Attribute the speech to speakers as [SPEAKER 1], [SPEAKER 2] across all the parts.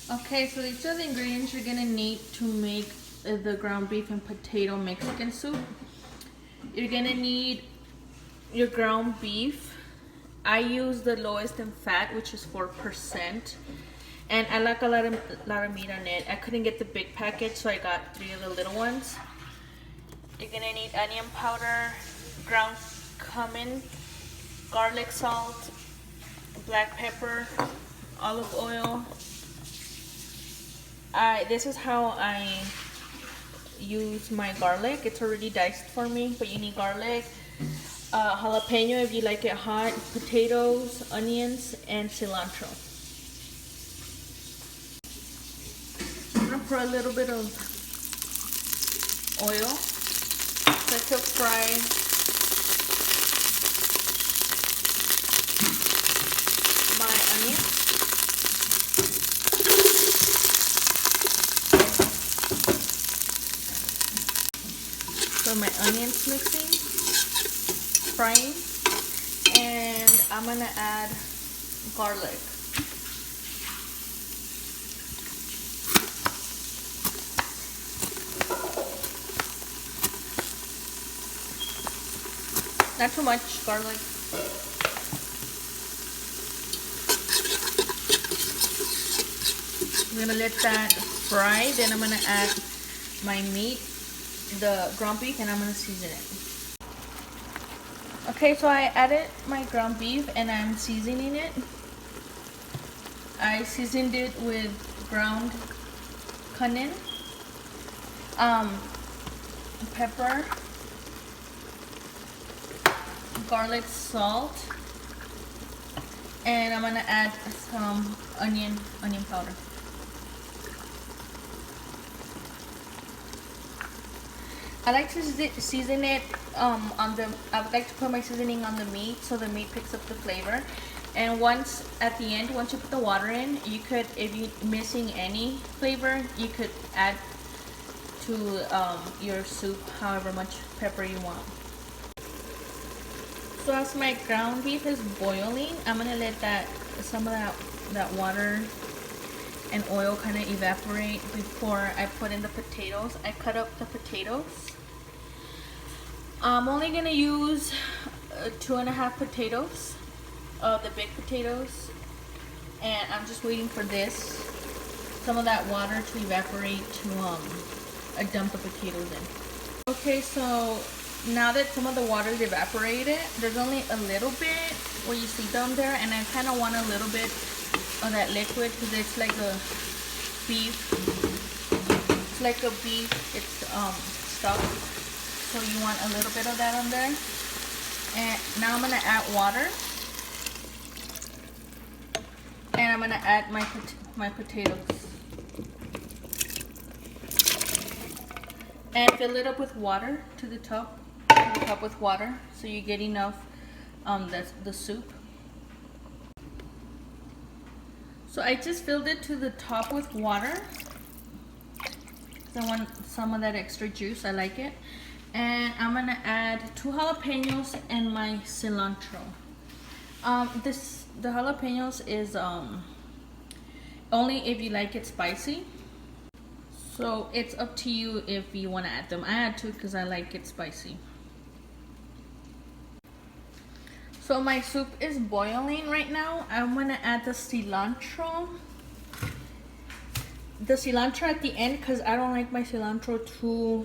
[SPEAKER 1] Okay, so these are the ingredients you're gonna need to make the ground beef and potato Mexican soup. You're gonna need your ground beef. I use the lowest in fat, which is 4%. And I like a lot of meat on it. I couldn't get the big package, so I got 3 of the little ones. You're gonna need onion powder, ground cumin, garlic salt, black pepper, olive oil. This is how I use my garlic. It's already diced for me, but you need garlic, jalapeno if you like it hot, potatoes, onions, and cilantro. I'm gonna pour a little bit of oil just to fry my onions. So my onions mixing, frying, and I'm gonna add garlic. Not too much garlic. I'm gonna let that fry, then I'm gonna add my meat, the ground beef, and I'm gonna season it. Okay, so I added my ground beef and I'm seasoning it. I seasoned it with ground cumin, pepper, garlic salt, and I'm gonna add some onion powder. I like to season it I would like to put my seasoning on the meat so the meat picks up the flavor. And at the end, once you put the water in, you could, if you're missing any flavor, you could add to your soup however much pepper you want. So as my ground beef is boiling, I'm gonna let some of that water and oil kind of evaporate before I put in the potatoes. I cut up the potatoes. I'm only gonna use 2.5 potatoes, the big potatoes, and I'm just waiting for some of that water to evaporate to I dump the potatoes in. Okay, so now that some of the water is evaporated, there's only a little bit what you see down there, and I kind of want a little bit of that liquid because it's like a beef. It's like a beef. It's stuffed. So you want a little bit of that on there. And now I'm gonna add water, and I'm gonna add my potatoes, and fill it up with water to the top with water, so you get enough the soup. So I just filled it to the top with water. I want some of that extra juice. I like it. And I'm gonna add 2 jalapenos and my cilantro. The jalapenos is only if you like it spicy. So it's up to you if you want to add them. I add 2 because I like it spicy. So my soup is boiling right now. I'm gonna add the cilantro. The cilantro at the end because I don't like my cilantro too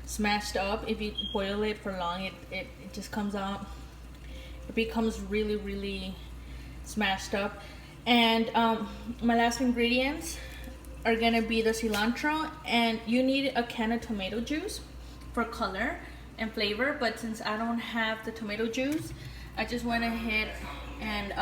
[SPEAKER 1] smashed up. If you boil it for long, it just comes out. It becomes really, really smashed up. And my last ingredients are gonna be the cilantro, and you need a can of tomato juice for color and flavor, but since I don't have the tomato juice, I just went ahead and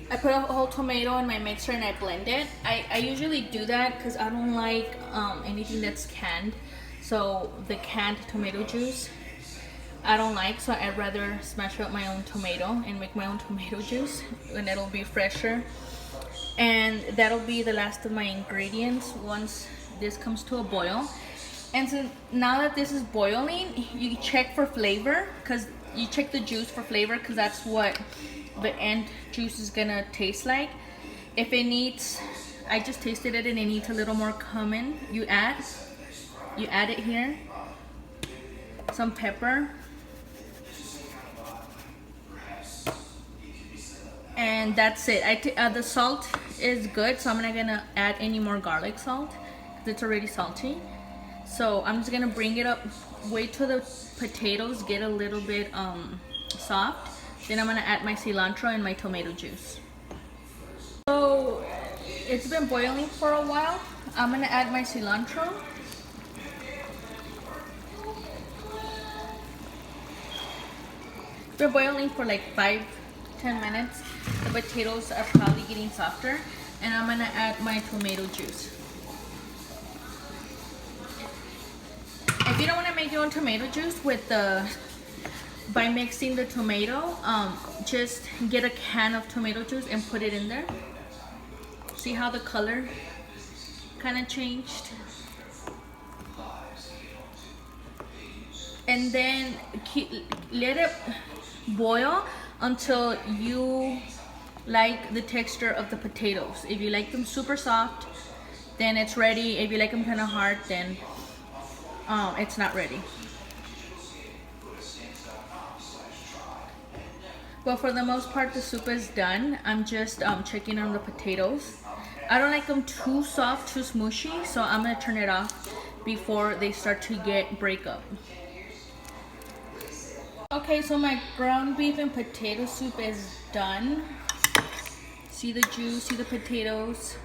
[SPEAKER 1] I put a whole tomato in my mixer and I blend it. I usually do that because I don't like anything that's canned. So the canned tomato juice I don't like, so I'd rather smash up my own tomato and make my own tomato juice, and it'll be fresher. And that'll be the last of my ingredients once this comes to a boil. And so now that this is boiling, you check for flavor, because you check the juice for flavor, because that's what the end juice is gonna taste like. If it needs, I just tasted it and it needs a little more cumin, you add it here. Some pepper. And that's it. The salt is good, so I'm not gonna add any more garlic salt because it's already salty. So I'm just gonna bring it up, wait till the potatoes get a little bit soft. Then I'm gonna add my cilantro and my tomato juice. So it's been boiling for a while. I'm gonna add my cilantro. It's been boiling for like 5-10 minutes. The potatoes are probably getting softer, and I'm gonna add my tomato juice. If you don't want to make your own tomato juice by mixing the tomato, just get a can of tomato juice and put it in there. See how the color kind of changed? And then let it boil until you like the texture of the potatoes. If you like them super soft, then it's ready. If you like them kind of hard, then it's not ready. But for the most part, the soup is done. I'm just checking on the potatoes. I don't like them too soft, too smushy, so I'm gonna turn it off before they start to break up. Okay, so my ground beef and potato soup is done. See the juice, see the potatoes,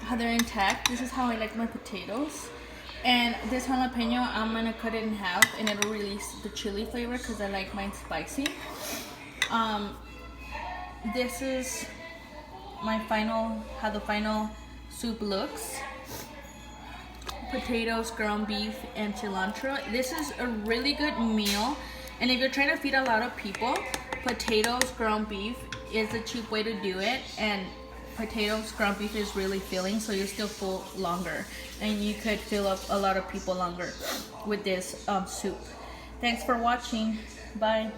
[SPEAKER 1] how they're intact. This is how I like my potatoes. And this jalapeno, I'm gonna cut it in half and it'll release the chili flavor because I like mine spicy. This is how the final soup looks. Potatoes, ground beef, and cilantro. This is a really good meal, and if you're trying to feed a lot of people, potatoes, ground beef is a cheap way to do it. And potatoes, ground beef is really filling, so you're still full longer, and you could fill up a lot of people longer with this soup. Thanks for watching. Bye.